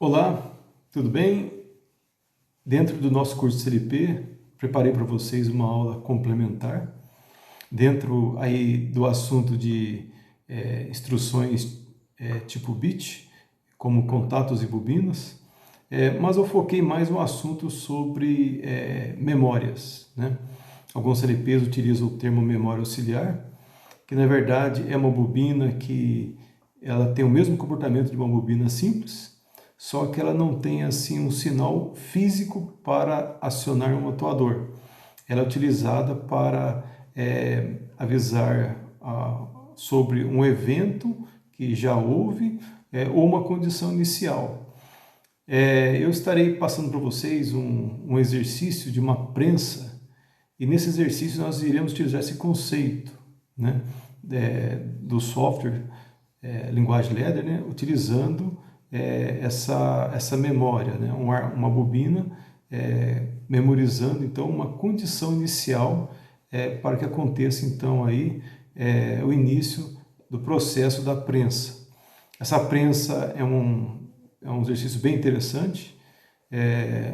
Olá, tudo bem? Dentro do nosso curso de CLP, preparei para vocês uma aula complementar, dentro aí do assunto de instruções tipo bit, como contatos e bobinas, mas eu foquei mais no assunto sobre memórias, né? Alguns CLPs utilizam o termo memória auxiliar, que na verdade é uma bobina que ela tem o mesmo comportamento de uma bobina simples, só que ela não tem assim um sinal físico para acionar um atuador. Ela é utilizada para avisar sobre um evento que já houve ou uma condição inicial. Eu estarei passando para vocês um exercício de uma prensa, e nesse exercício nós iremos utilizar esse conceito, né, do software linguagem Ladder, né, utilizando essa memória, né, uma bobina, memorizando então uma condição inicial para que aconteça então aí o início do processo da prensa. Essa prensa é um exercício bem interessante,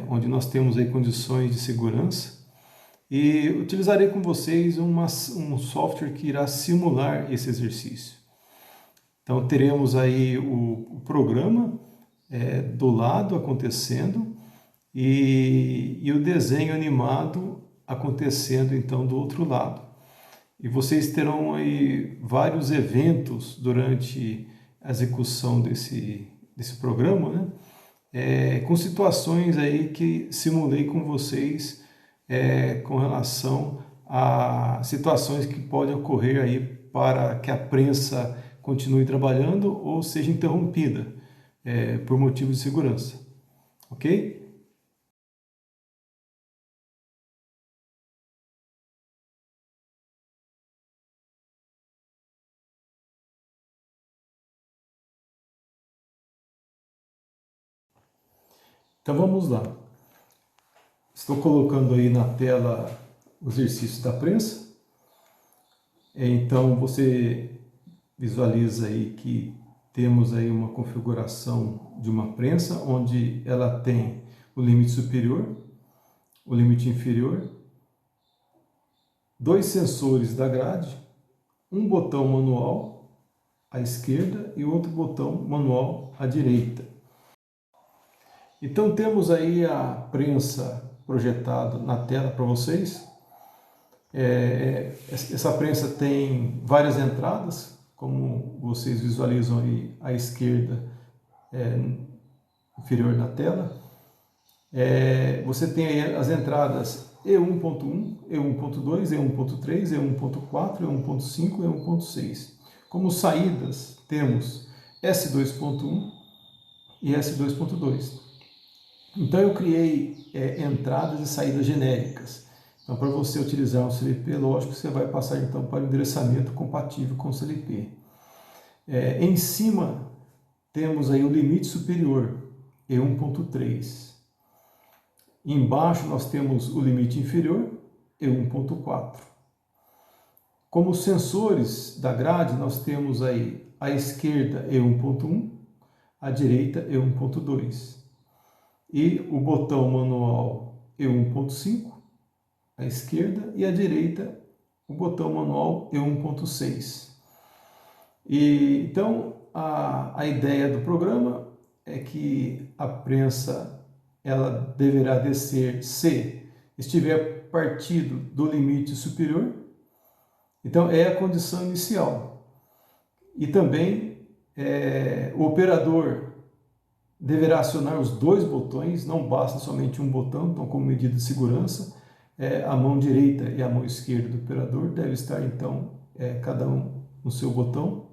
onde nós temos aí condições de segurança, e utilizarei com vocês um software que irá simular esse exercício. Então teremos aí o programa do lado acontecendo e o desenho animado acontecendo então do outro lado. E vocês terão aí vários eventos durante a execução desse programa, né? Com situações aí que simulei com vocês com relação a situações que podem ocorrer aí para que a prensa continue trabalhando ou seja interrompida por motivos de segurança, ok? Então vamos lá. Estou colocando aí na tela o exercício da prensa. Então você visualiza aí que temos aí uma configuração de uma prensa onde ela tem o limite superior, o limite inferior, dois sensores da grade, um botão manual à esquerda e outro botão manual à direita. Então temos aí a prensa projetada na tela para vocês. Essa prensa tem várias entradas, como vocês visualizam aí à esquerda inferior na tela. Você tem aí as entradas E1.1, E1.2, E1.3, E1.4, E1.5 e E1.6. Como saídas, temos S2.1 e S2.2. Então eu criei entradas e saídas genéricas. Então para você utilizar um CLP, lógico que você vai passar então para o endereçamento compatível com o CLP. Em cima temos aí o limite superior, E1.3. Embaixo nós temos o limite inferior, E1.4. Como sensores da grade, nós temos aí à esquerda E1.1, à direita E1.2. E o botão manual E1.5 à esquerda e à direita o botão manual E1.6. Então a ideia do programa é que a prensa ela deverá descer se estiver partido do limite superior. Então é a condição inicial. E também o operador deverá acionar os dois botões, não basta somente um botão. Então, como medida de segurança, a mão direita e a mão esquerda do operador deve estar então cada um no seu botão.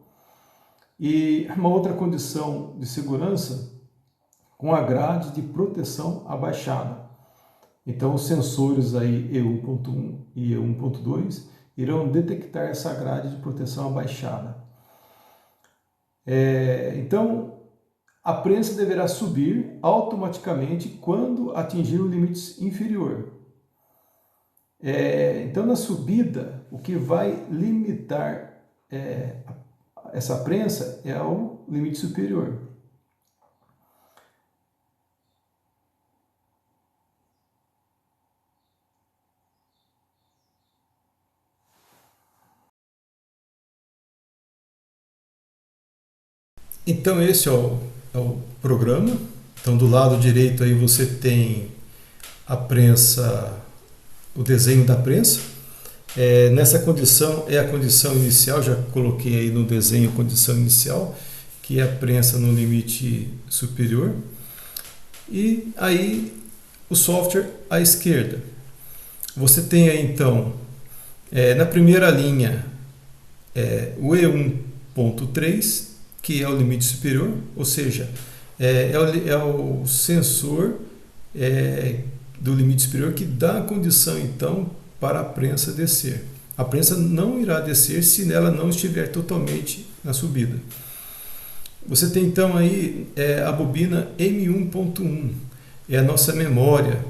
E uma outra condição de segurança, com a grade de proteção abaixada. Então os sensores aí E1.1 e E1.2 irão detectar essa grade de proteção abaixada. Então a prensa deverá subir automaticamente quando atingir o limite inferior. Então na subida, o que vai limitar essa prensa é o limite superior. Então esse é o programa. Então do lado direito aí você tem a prensa, o desenho da prensa. Nessa condição é a condição inicial, já coloquei aí no desenho a condição inicial, que é a prensa no limite superior. E aí o software à esquerda. Você tem aí então, na primeira linha, o E1.3, que é o limite superior, ou seja, é o sensor do limite superior que dá a condição então para a prensa descer. A prensa não irá descer se ela não estiver totalmente na subida. Você tem então aí a bobina M1.1, é a nossa memória.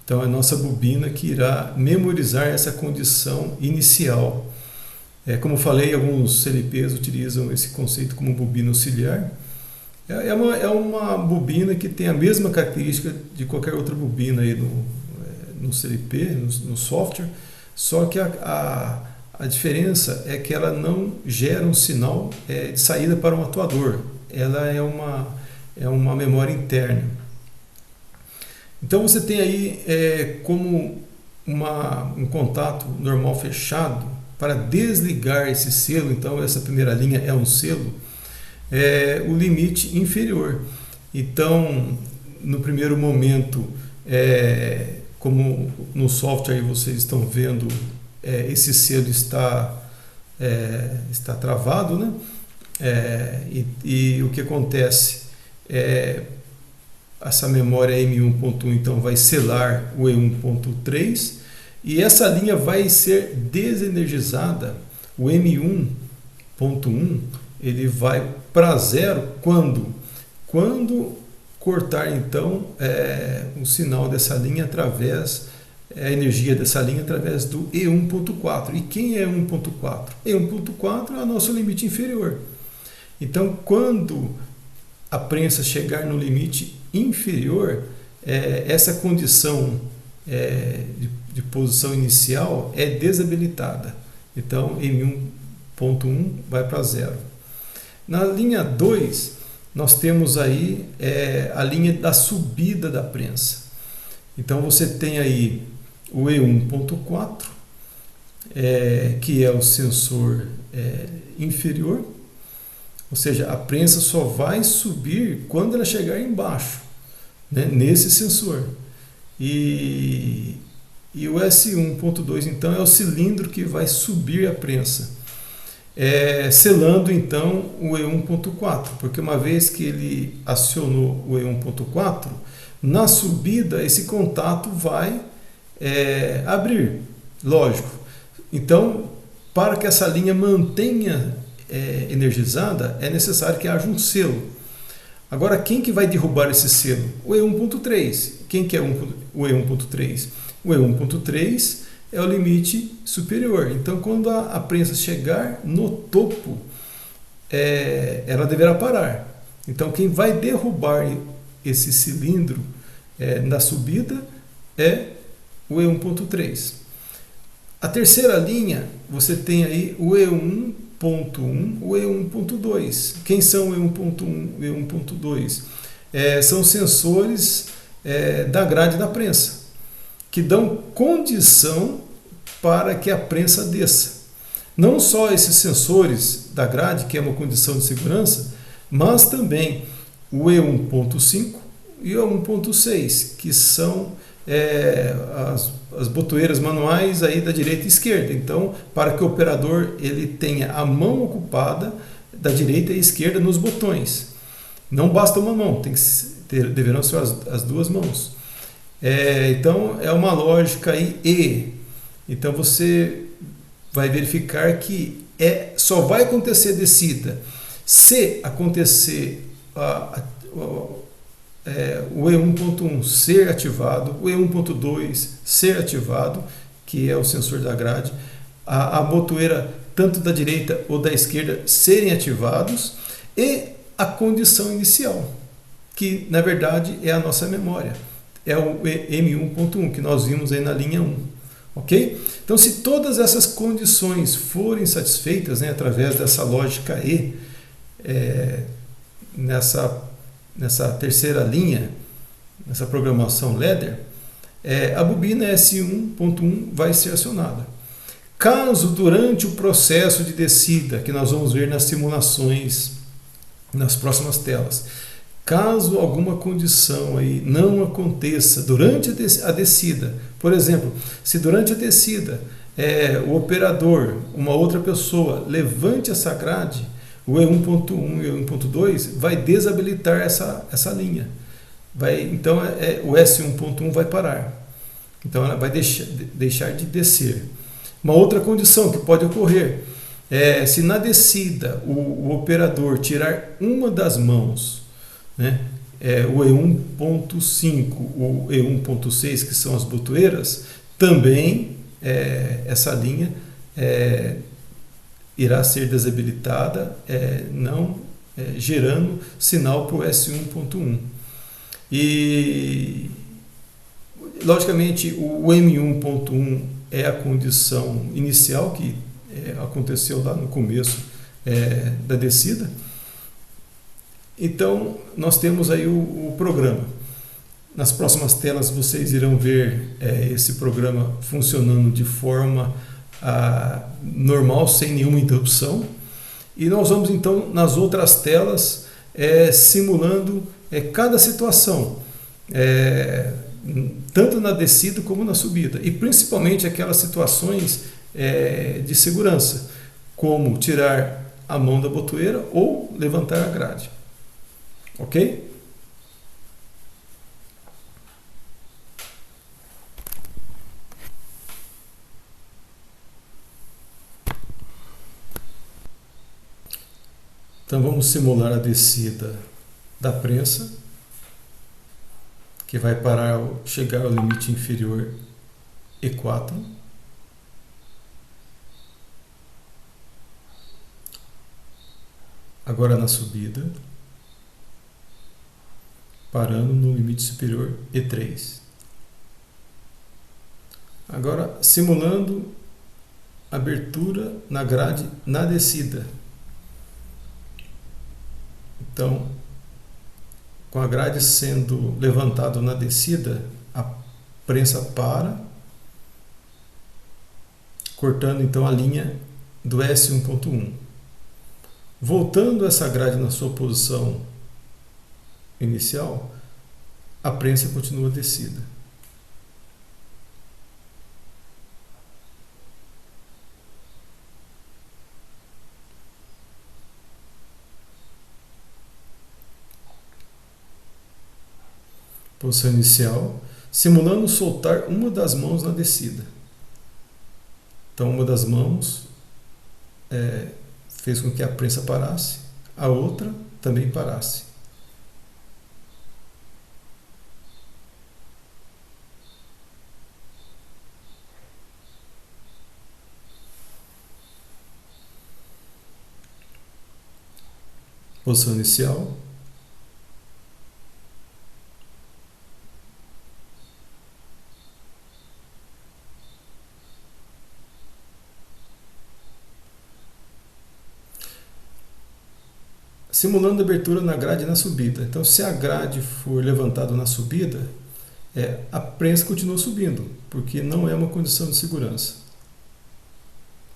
Então é a nossa bobina que irá memorizar essa condição inicial. Como eu falei, alguns CLPs utilizam esse conceito como bobina auxiliar. É uma bobina que tem a mesma característica de qualquer outra bobina aí no CLP, no software, só que a diferença é que ela não gera um sinal de saída para um atuador. Ela é uma memória interna. Então você tem aí como um contato normal fechado para desligar esse selo. Então essa primeira linha é um selo, o limite inferior. Então no primeiro momento, como no software aí vocês estão vendo, esse selo está travado, né? E o que acontece essa memória M1.1 então vai selar o E1.3 e essa linha vai ser desenergizada. O M1.1 ele vai para zero quando cortar então o sinal dessa linha através a energia dessa linha através do E1.4. E quem é 1.4? E1.4 é o nosso limite inferior. Então, quando a prensa chegar no limite inferior, essa condição de posição inicial é desabilitada. Então, M1.1 vai para zero. Na linha 2, nós temos aí a linha da subida da prensa. Então, você tem aí o E1.4, que é o sensor inferior, ou seja, a prensa só vai subir quando ela chegar embaixo, né, nesse sensor. E o S1.2 então é o cilindro que vai subir a prensa, selando então o E1.4, porque uma vez que ele acionou o E1.4, na subida esse contato vai abrir, lógico. Então, para que essa linha mantenha energizada, é necessário que haja um selo. Agora, quem que vai derrubar esse selo? O E1.3. Quem que é o E1.3? O E1.3 é o limite superior. Então, quando a prensa chegar no topo, ela deverá parar. Então, quem vai derrubar esse cilindro na subida é o E1.3. A terceira linha, você tem aí o E1.1, o E1.2. Quem são o E1.1 e o E1.2? São sensores da grade da prensa, que dão condição para que a prensa desça. Não só esses sensores da grade, que é uma condição de segurança, mas também o E1.5 e o E1.6, que são as botoeiras manuais aí da direita e esquerda. Então, para que o operador ele tenha a mão ocupada da direita e esquerda nos botões. Não basta uma mão, deverão ser as duas mãos. Então, é uma lógica aí Então, você vai verificar que só vai acontecer descida se acontecer o E1.1 ser ativado, o E1.2 ser ativado, que é o sensor da grade, a botoeira tanto da direita ou da esquerda serem ativados, e a condição inicial, que na verdade é a nossa memória, é o M1.1 que nós vimos aí na linha 1. Ok? Então, se todas essas condições forem satisfeitas, né, através dessa lógica nessa terceira linha, nessa programação ladder, a bobina S1.1 vai ser acionada. Caso durante o processo de descida, que nós vamos ver nas simulações nas próximas telas, caso alguma condição aí não aconteça durante a descida, por exemplo, se durante a descida o operador, uma outra pessoa, levante essa grade, o E1.1 e o E1.2 vai desabilitar essa linha. Então o S1.1 vai parar. Então ela vai deixar de descer. Uma outra condição que pode ocorrer se na descida o operador tirar uma das mãos, né, o E1.5, o E1.6, que são as botoeiras, também essa linha irá ser desabilitada, não gerando sinal para o S1.1. E, logicamente, o M1.1 é a condição inicial que aconteceu lá no começo da descida. Então, nós temos aí o programa. Nas próximas telas vocês irão ver esse programa funcionando de forma normal, sem nenhuma interrupção. E nós vamos então nas outras telas simulando cada situação, tanto na descida como na subida, e principalmente aquelas situações de segurança, como tirar a mão da botoeira ou levantar a grade. Ok? Então vamos simular a descida da prensa, que vai chegar ao limite inferior E4. Agora na subida, parando no limite superior E3. Agora simulando abertura na grade na descida. Então, com a grade sendo levantada na descida, a prensa para, cortando então a linha do S1.1. Voltando essa grade na sua posição inicial, a prensa continua descida. Posição inicial, simulando soltar uma das mãos na descida. Então, uma das mãos fez com que a prensa parasse, a outra também parasse. Posição inicial. Simulando a abertura na grade na subida. Então, se a grade for levantada na subida, a prensa continua subindo, porque não é uma condição de segurança.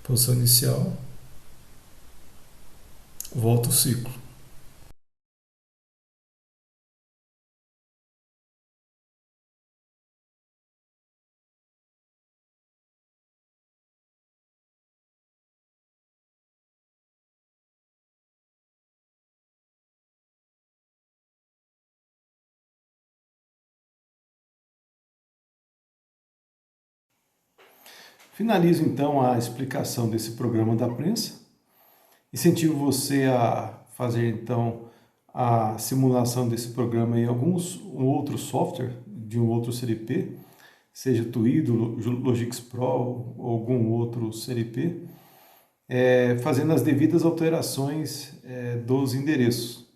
Posição inicial. Volta o ciclo. Finalizo então a explicação desse programa da prensa. Incentivo você a fazer então a simulação desse programa em alguns outros software de um outro CLP, seja Twido, Logix Pro ou algum outro CLP, fazendo as devidas alterações dos endereços.